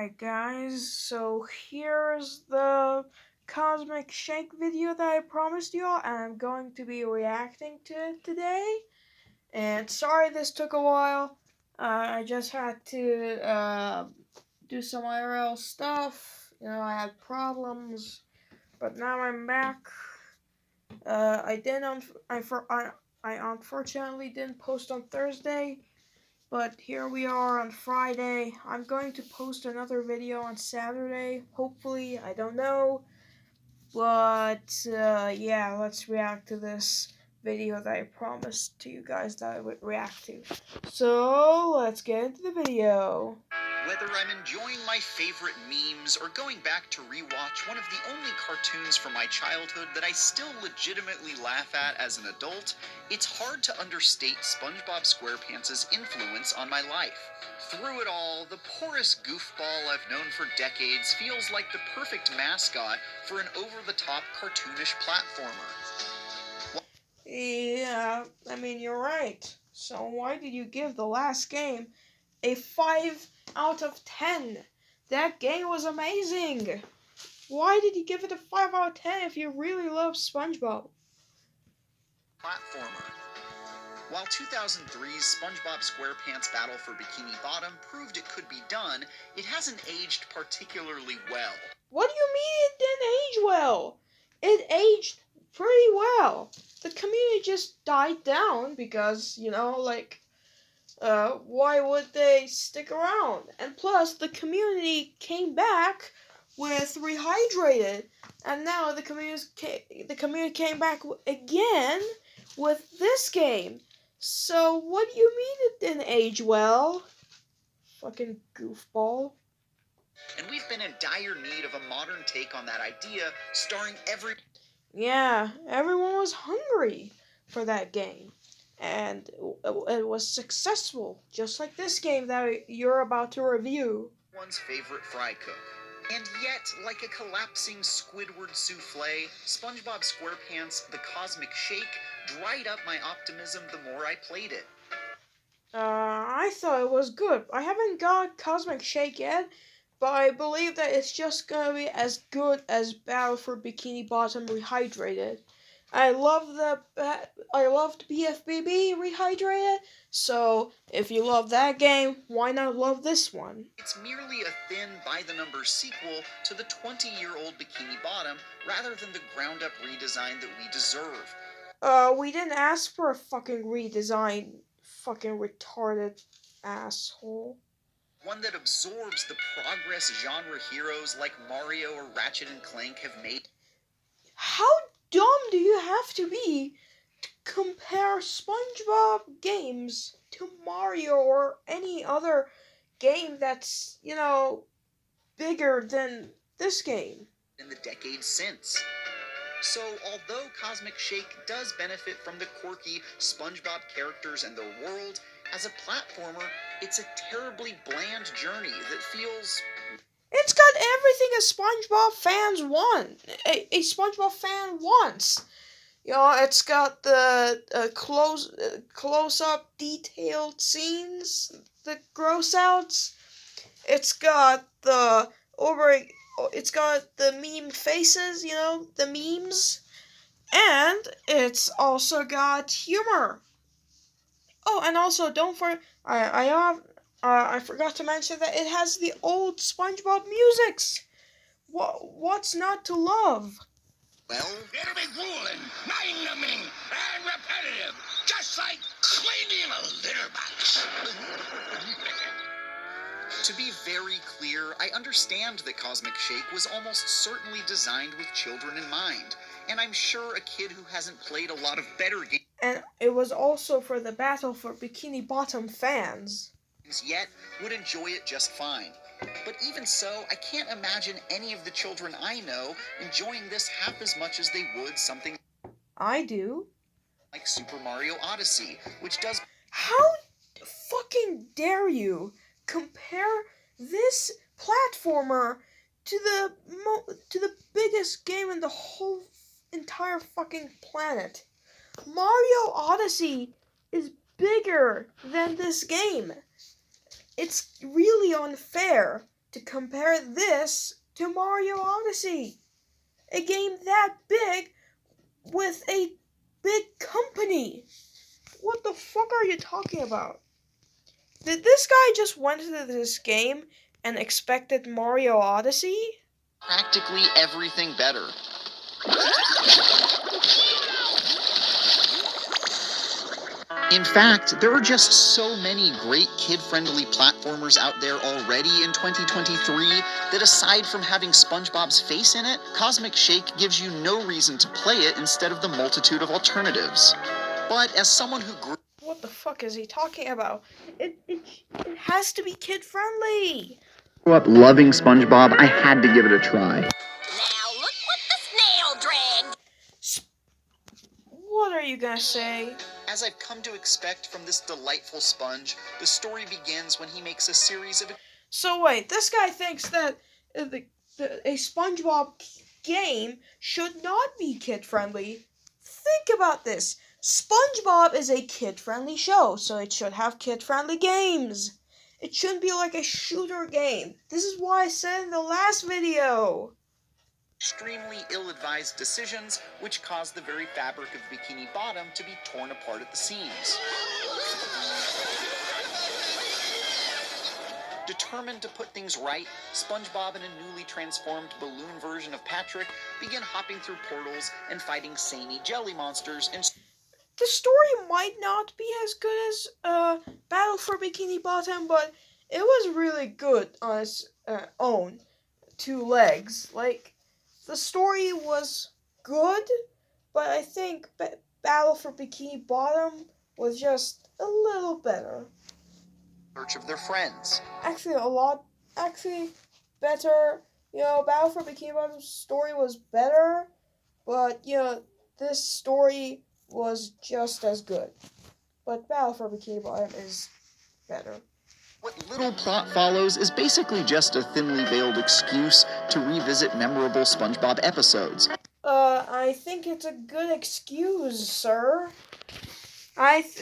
Alright guys, so here's the Cosmic Shake video that I promised you all, and I'm going to be reacting to it today. And sorry this took a while. I just had to do some IRL stuff. I had problems, but now I'm back. I unfortunately didn't post on Thursday. But here we are on Friday. I'm going to post another video on Saturday, hopefully, I don't know. But yeah, let's react to this video that I promised to you guys that I would react to. So let's get into the video. Whether I'm enjoying my favorite memes or going back to rewatch one of the only cartoons from my childhood that I still legitimately laugh at as an adult, it's hard to understate SpongeBob SquarePants' influence on my life. Through it all, the poorest goofball I've known for decades feels like the perfect mascot for an over-the-top cartoonish platformer. Yeah, I mean, you're right. So why did you give the last game a 5 out of 10? That game was amazing. Why did you give it a 5 out of 10 if you really love SpongeBob? Platformer. While 2003's SpongeBob SquarePants Battle for Bikini Bottom proved it could be done, it hasn't aged particularly well. What do you mean it didn't age well? It aged pretty well. The community just died down because, why would they stick around? And plus, the community came back with Rehydrated, and now the community came back again with this game. So what do you mean it didn't age well? Fucking goofball. And we've been in dire need of a modern take on that idea, starring Yeah, everyone was hungry for that game. And it was successful, just like this game that you're about to review. One's favorite fry cook. And yet, like a collapsing Squidward souffle, SpongeBob SquarePants The Cosmic Shake dried up my optimism the more I played it. I thought it was good. I haven't got Cosmic Shake yet, but I believe that it's just gonna be as good as Battle for Bikini Bottom Rehydrated. I loved BFBB Rehydrated, so if you love that game, why not love this one? It's merely a thin, by-the-numbers sequel to the 20-year-old Bikini Bottom, rather than the ground-up redesign that we deserve. We didn't ask for a fucking redesign, fucking retarded asshole. One that absorbs the progress genre heroes like Mario or Ratchet and Clank have made. How dumb do you have to be to compare SpongeBob games to Mario or any other game that's, bigger than this game? In the decades since. So, although Cosmic Shake does benefit from the quirky SpongeBob characters and their world, as a platformer, it's a terribly bland journey that feels... It's got everything a SpongeBob fans want. A SpongeBob fan wants. It's got the close-up detailed scenes, the gross outs. It's got it's got the meme faces, the memes, and it's also got humor. Oh, and also I forgot to mention that it has the old SpongeBob musics. What's not to love? Well, it'll be grueling, mind-numbing, and repetitive, just like cleaning a litter box. To be very clear, I understand that Cosmic Shake was almost certainly designed with children in mind, and I'm sure a kid who hasn't played a lot of better games And it was also for the Battle for Bikini Bottom fans. Yet would enjoy it just fine. But even so, I can't imagine any of the children I know enjoying this half as much as they would something I do. like Super Mario Odyssey, which does... How fucking dare you compare this platformer to the biggest game in the whole entire fucking planet? Mario Odyssey is bigger than this game. It's really unfair to compare this to Mario Odyssey, a game that big with a big company. What the fuck are you talking about? Did this guy just went into this game and expected Mario Odyssey? Practically everything better. In fact, there are just so many great kid-friendly platformers out there already in 2023 that aside from having SpongeBob's face in it, Cosmic Shake gives you no reason to play it instead of the multitude of alternatives. But as someone who grew What the fuck is he talking about? It has to be kid-friendly. up loving SpongeBob, I had to give it a try. Now look what the snail dragged. What are you gonna say? As I've come to expect from this delightful sponge, the story begins when he makes a series of... So wait, this guy thinks that a SpongeBob game should not be kid-friendly. Think about this. SpongeBob is a kid-friendly show, so it should have kid-friendly games. It shouldn't be like a shooter game. This is why I said in the last video. extremely ill-advised decisions which caused the very fabric of Bikini Bottom to be torn apart at the seams. Determined to put things right, SpongeBob and a newly transformed balloon version of Patrick begin hopping through portals and fighting samey jelly monsters and... The story might not be as good as Battle for Bikini Bottom, but it was really good on its own two legs. Like, the story was good, but I think Battle for Bikini Bottom was just a little better. search of their friends. Actually, better. You know, Battle for Bikini Bottom's story was better, but, you know, this story was just as good. But Battle for Bikini Bottom is better. What little plot follows is basically just a thinly veiled excuse to revisit memorable SpongeBob episodes. I think it's a good excuse, sir.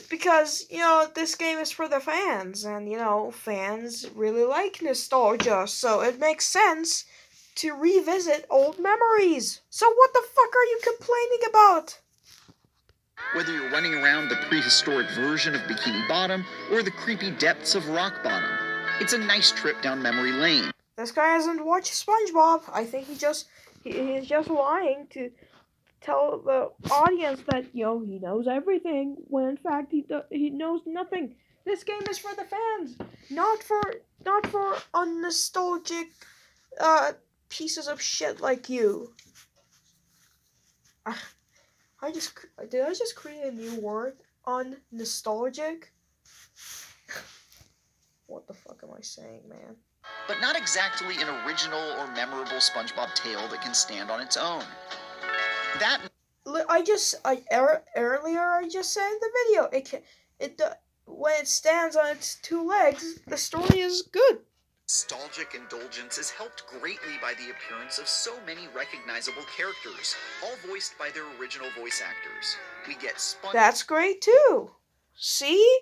Because, you know, this game is for the fans, and, you know, fans really like nostalgia, so it makes sense to revisit old memories. So what the fuck are you complaining about? Whether you're running around the prehistoric version of Bikini Bottom or the creepy depths of Rock Bottom, it's a nice trip down memory lane. This guy hasn't watched SpongeBob. I think he's just lying to tell the audience that, you know, he knows everything, when in fact he knows nothing. This game is for the fans, not for unnostalgic pieces of shit like you. Did I just create a new word? Unnostalgic? What the fuck am I saying, man? But not exactly an original or memorable SpongeBob tale that can stand on its own. Earlier I just said in the video, when it stands on its two legs, the story is good. Nostalgic indulgence is helped greatly by the appearance of so many recognizable characters, all voiced by their original voice actors. We get That's great too. See?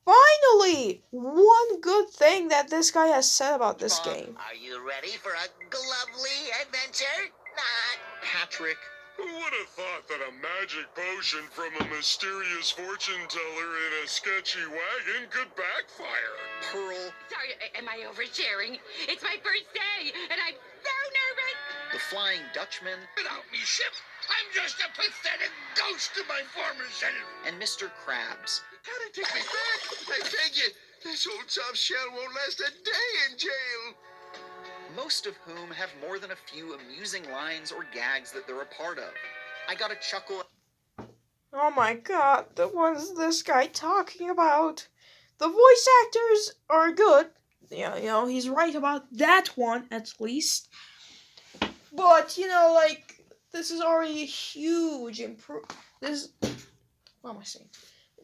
Finally! One good thing that this guy has said about this game. Are you ready for a lovely adventure? Not. Patrick. Who would have thought that a magic potion from a mysterious fortune teller in a sketchy wagon could backfire? Pearl. Sorry, am I oversharing? It's my first day, and I'm so nervous! The Flying Dutchman. Without me ship, I'm just a pathetic ghost of my former self. And Mr. Krabs. Gotta take me back. I beg you. This old soft shell won't last a day in jail. Most of whom have more than a few amusing lines or gags that they're a part of. I got a chuckle. Oh my god, what's this guy talking about? The voice actors are good. Yeah, you know, he's right about that one, at least. But, you know, like, this is already a huge what am I saying?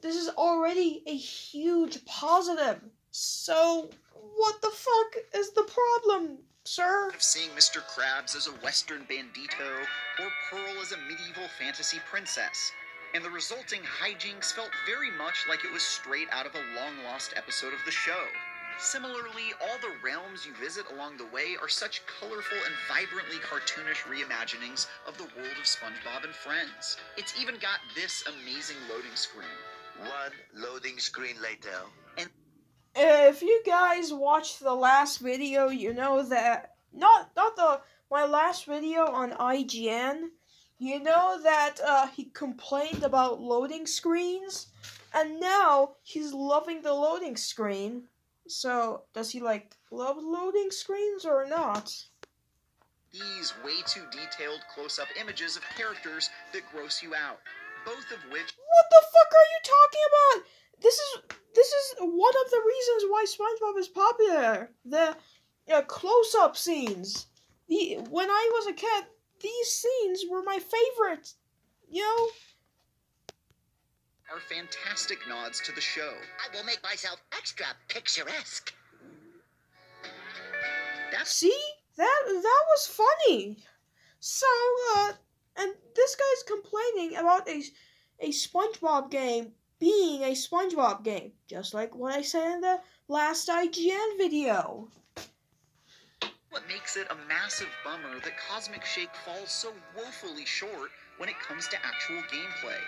This is already a huge positive. So, what the fuck is the problem, sir? Of seeing Mr. Krabs as a Western bandito or Pearl as a medieval fantasy princess. And the resulting hijinks felt very much like it was straight out of a long-lost episode of the show. Similarly, all the realms you visit along the way are such colorful and vibrantly cartoonish reimaginings of the world of SpongeBob and Friends. It's even got this amazing loading screen. One loading screen later. If you guys watched the last video, you know that not my last video on IGN. You know that he complained about loading screens, and now he's loving the loading screen. So does he love loading screens or not? These way too detailed close-up images of characters that gross you out, both of which. What the fuck are you talking about? This is one of the reasons why SpongeBob is popular. The close-up scenes. When I was a kid, these scenes were my favorite. You know? Are fantastic nods to the show. I will make myself extra picturesque. See? That was funny. So, and this guy's complaining about a SpongeBob game being a SpongeBob game, just like what I said in the last IGN video. What makes it a massive bummer that Cosmic Shake falls so woefully short when it comes to actual gameplay.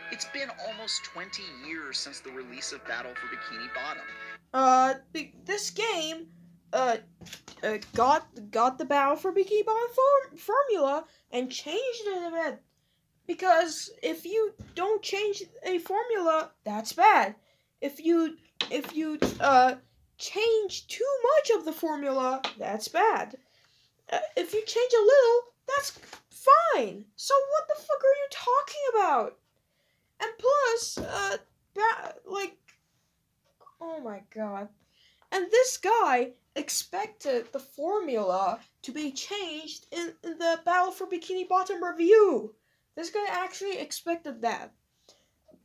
It's been almost 20 years since the release of Battle for Bikini Bottom. This game, got the Battle for Bikini Bottom formula and changed it a bit. Because if you don't change a formula, that's bad. If you change too much of the formula, that's bad. If you change a little, that's fine. So what the fuck are you talking about? And plus, oh my god. And this guy expected the formula to be changed in the Battle for Bikini Bottom review. This guy actually expected that.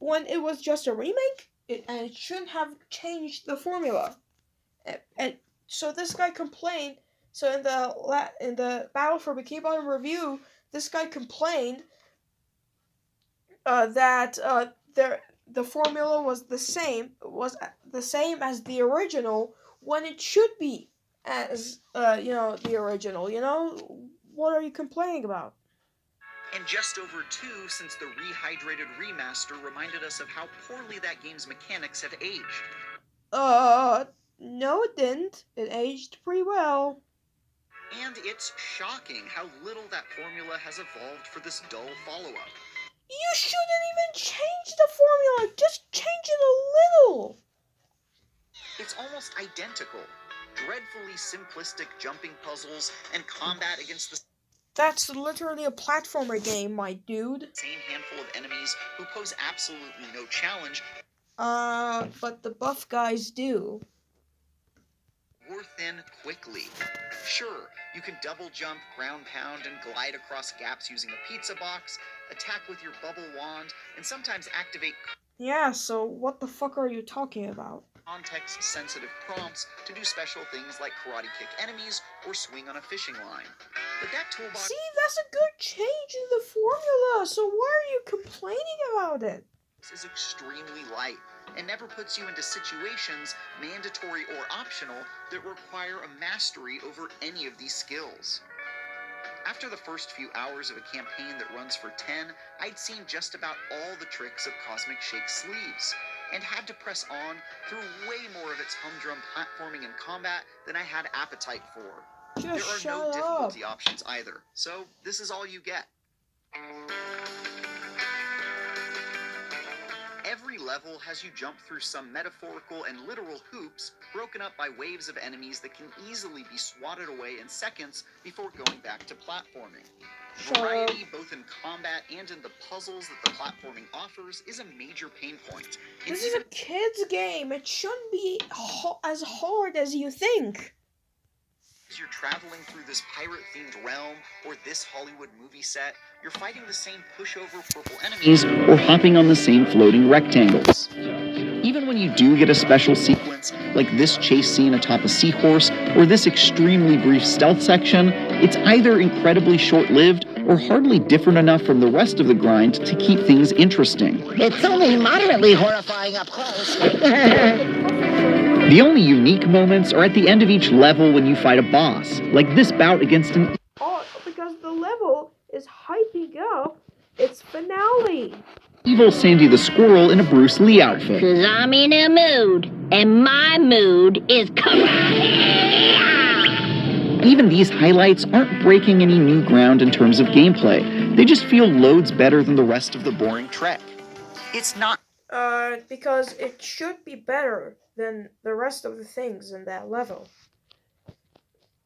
When it was just a remake, it shouldn't have changed the formula. And so this guy complained. So in the Battle for Bikini Bottom review, this guy complained that the formula was the same as the original, when it should be as the original. What are you complaining about? And just over 2 since the rehydrated remaster reminded us of how poorly that game's mechanics have aged. No it didn't. It aged pretty well. And it's shocking how little that formula has evolved for this dull follow-up. You shouldn't even change the formula. Just change it a little. It's almost identical. Dreadfully simplistic jumping puzzles and combat against the That's literally a platformer game, my dude. same handful of enemies who pose absolutely no challenge. But the buff guys do. Wore thin quickly. Sure, you can double jump, ground pound, and glide across gaps using a pizza box, attack with your bubble wand, and sometimes activate Yeah, so what the fuck are you talking about? context-sensitive prompts to do special things like karate kick enemies or swing on a fishing line. But that toolbox See, that's a good change in the formula, so why are you complaining about it? is extremely light and never puts you into situations, mandatory or optional, that require a mastery over any of these skills. After the first few hours of a campaign that runs for 10, I'd seen just about all the tricks up Cosmic Shake's sleeves, and had to press on through way more of its humdrum platforming and combat than I had appetite for. Just There are shut no up. difficulty options either, so this is all you get. Every level has you jump through some metaphorical and literal hoops, broken up by waves of enemies that can easily be swatted away in seconds before going back to platforming. Shut up. Variety, both in combat and in the puzzles that the platforming offers, is a major pain point. And This is a kid's game. It shouldn't be as hard as you think. as you're traveling through this pirate-themed realm or this Hollywood movie set, you're fighting the same pushover purple enemies or hopping on the same floating rectangles. Even when you do get a special sequence, like this chase scene atop a seahorse or this extremely brief stealth section, it's either incredibly short-lived or hardly different enough from the rest of the grind to keep things interesting. It's only moderately horrifying up close. Perfect for you. The only unique moments are at the end of each level when you fight a boss, like this bout against an Oh, because the level is hyping up its finale. evil Sandy the Squirrel in a Bruce Lee outfit. 'Cause I'm in a mood, and my mood is karate. Even these highlights aren't breaking any new ground in terms of gameplay. They just feel loads better than the rest of the boring trek. It's not Because it should be better than the rest of the things in that level.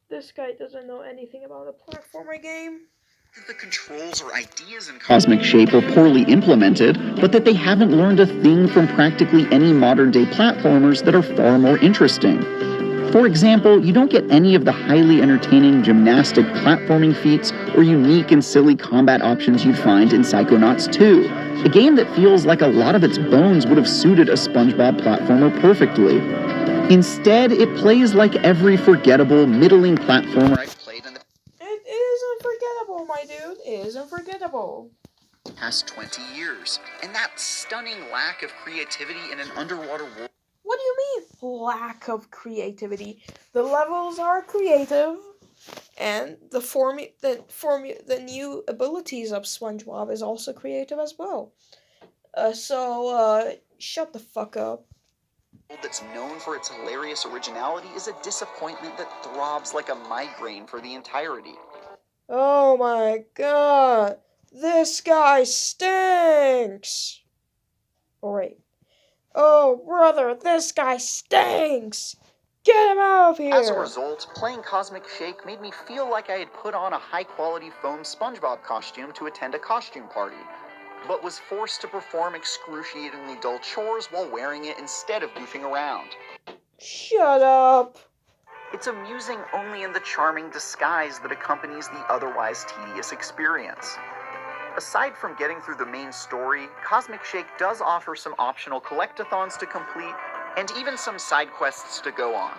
This guy doesn't know anything about a platformer game. that the controls or ideas in Cosmic Shape are poorly implemented, but that they haven't learned a thing from practically any modern-day platformers that are far more interesting. For example, you don't get any of the highly entertaining gymnastic platforming feats or unique and silly combat options you'd find in Psychonauts 2, a game that feels like a lot of its bones would have suited a SpongeBob platformer perfectly. Instead, it plays like every forgettable, middling platformer I've played in the It is unforgettable, my dude. It is unforgettable. past 20 years. And that stunning lack of creativity in an underwater world. What do you mean, lack of creativity? The levels are creative, and the new abilities of SpongeBob is also creative as well. So shut the fuck up. That's known for its hilarious originality is a disappointment that throbs like a migraine for the entirety. Oh my god, this guy stinks. Oh wait. Oh brother, this guy stinks. Get him out of here. As a result, playing Cosmic Shake made me feel like I had put on a high-quality foam SpongeBob costume to attend a costume party, but was forced to perform excruciatingly dull chores while wearing it instead of goofing around. Shut up. It's amusing only in the charming disguise that accompanies the otherwise tedious experience. Aside from getting through the main story, Cosmic Shake does offer some optional collectathons to complete, and even some side quests to go on.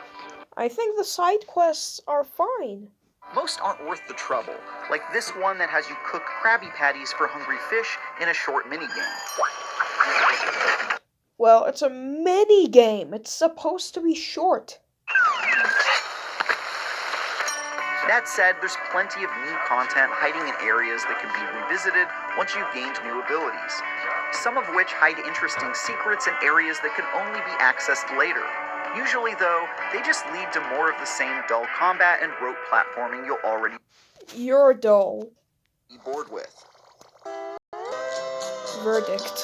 I think the side quests are fine. Most aren't worth the trouble, like this one that has you cook Krabby Patties for hungry fish in a short minigame. Well, it's a mini game. It's supposed to be short. That said, there's plenty of new content hiding in areas that can be revisited once you've gained new abilities, some of which hide interesting secrets in areas that can only be accessed later. Usually, though, they just lead to more of the same dull combat and rote platforming you'll already You're dull. be bored with. Verdict.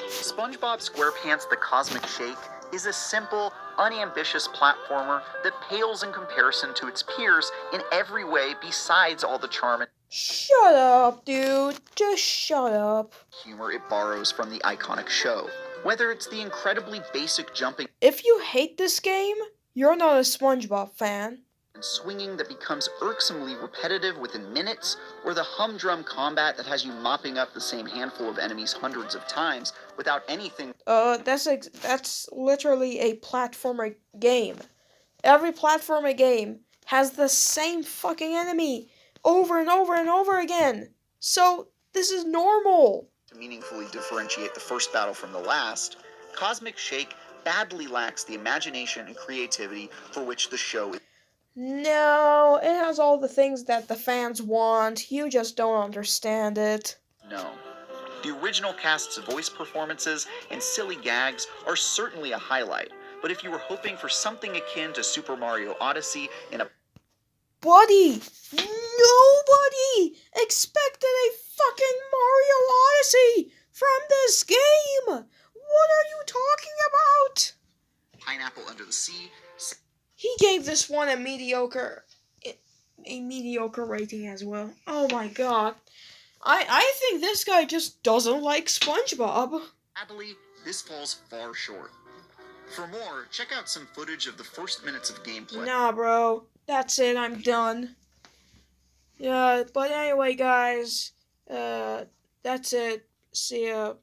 SpongeBob SquarePants The Cosmic Shake is a simple, unambitious platformer that pales in comparison to its peers in every way besides all the charm and Shut up, dude. Just shut up. humor it borrows from the iconic show. Whether it's the incredibly basic jumping If you hate this game, you're not a SpongeBob fan. and swinging that becomes irksomely repetitive within minutes, or the humdrum combat that has you mopping up the same handful of enemies hundreds of times without anything That's literally a platformer game. Every platformer game has the same fucking enemy over and over and over again. So this is normal. to meaningfully differentiate the first battle from the last, Cosmic Shake badly lacks the imagination and creativity for which the show is No, it has all the things that the fans want. You just don't understand it. known. The original cast's voice performances and silly gags are certainly a highlight, but if you were hoping for something akin to Super Mario Odyssey in a Buddy, nobody expected a fucking Mario Odyssey from this game. What are you talking about? Pineapple Under the Sea, He gave this one a mediocre rating as well. Oh my god. I think this guy just doesn't like SpongeBob. sadly, this falls far short. For more, check out some footage of the first minutes of gameplay. Nah, bro. That's it. I'm done. Yeah, but anyway, guys. That's it. See ya.